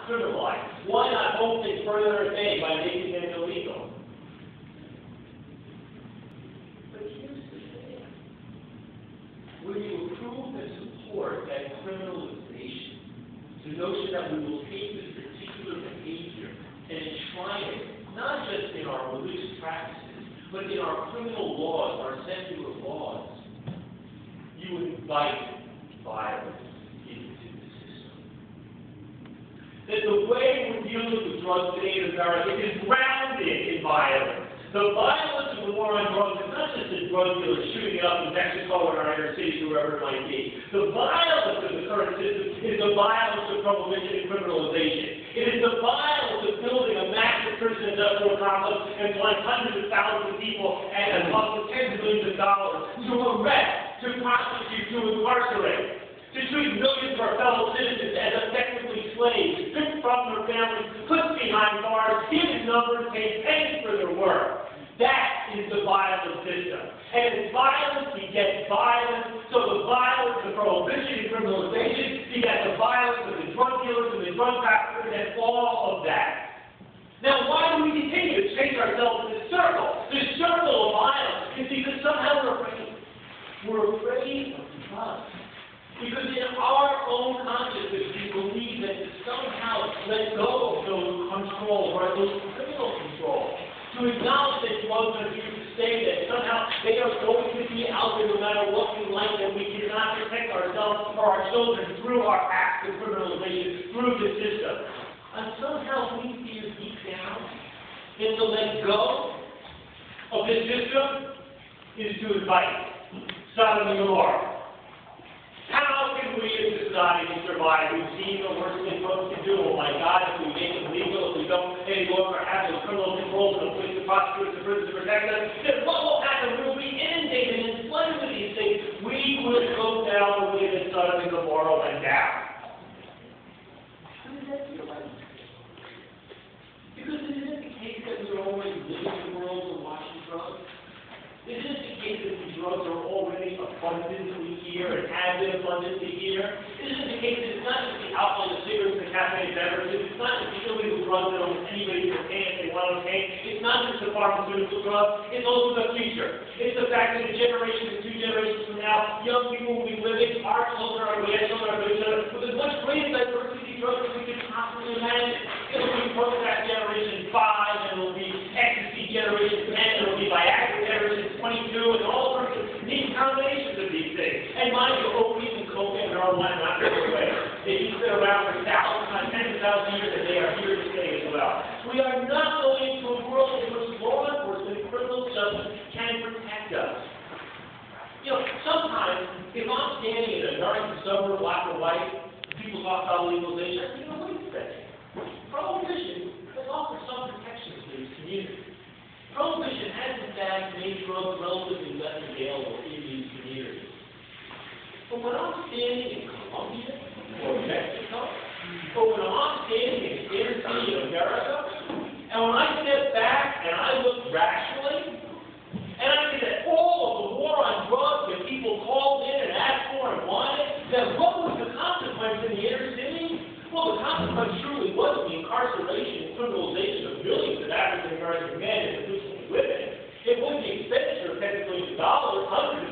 not criminalize? Why not hold things further ahead by making them illegal? But here's the thing. When you approve and support that criminalization, the notion that we will take this particular behavior and enshrine it, not just in our religious practices, but in our criminal laws, our secular laws, you invite violence into the system. That the way we're dealing with drugs today in America is grounded in violence. The violence of the war on drugs is not just the drug dealers shooting it up in Mexico or our inner cities or wherever it might be. The violence of the current system is the violence of prohibition and criminalization. It is the violence of building a massive prison industrial complex and employing hundreds of thousands of people and costing tens of millions of dollars to arrest, to prosecute, to incarcerate, to treat millions of our fellow citizens as effectively slaves, stripped from their families, put behind bars, given numbers, paid pennies for their work. That is the violent system. And as violence begets violence, so the violence, the prohibition and criminalization begets the violence of the drug dealers and the drug traffickers and all of that. Now, why do we continue to chase ourselves in this circle? This circle of violence is because somehow we're afraid. We're afraid of drugs. Because in our own consciousness, we believe that to somehow let go of those controls, or those criminal controls, to acknowledge that drugs are here to stay, that somehow they are going to be out there no matter what we like, that we cannot protect ourselves or our children through our acts of criminalization, through the system. And somehow we feel deep down that to let go of this system is to invite Sodom and Gomorrah. How can we as a society survive? We've seen the worst thing drugs can do. Oh my God, if we make them legal, if we don't any longer have those criminal controls and the police, the prosecutors, the prisons to protect us, then what will happen? We will be inundated and flooded with these things. We will go down the way that Sodom and Gomorrah went down. How does that feel like? Because isn't it the case that we're already living in the world of watching drugs? Isn't it the case that these drugs are already abundantly here and have been abundantly here? Isn't it the case that it's not just the alcohol, the cigarettes, the caffeine beverages, it's not just the illegal drugs that almost anybody can obtain if they want to obtain, it's not just the pharmaceutical drugs, it's also the future. It's the fact that in generations and 2 generations from now, young people will be living, our children, our grandchildren, our grandchildren, with as much greater diversity of drugs as we can possibly imagine. It'll be Prozac generation 5, and it'll be ecstasy generation 10, and it'll be Viagra generation 22, and all sorts of neat combinations of these things. And mind you, opium and cocaine and marijuana not going away. They've been around for thousands, not tens of thousands of years, and they are here to stay as well. We are not going to a world in which law enforcement and criminal justice can protect us. You know, sometimes, if I'm standing in a American suburb, black or white, people talk about legalization, I think, you know, wait a second. Prohibition has offered some protections to these communities. Prohibition has, in fact, made drugs relatively less available in these communities. But when I'm standing in Colombia or Mexico, or when I'm standing in the inner city of America, and when I step back and I look rationally, and I see that all of the war on drugs that people called in and asked for and wanted, then what was the consequence in the inner city? Well, the consequence truly was the incarceration and criminalization of millions of African American men and increasingly women. It was the expenditure of $10 billion, hundreds of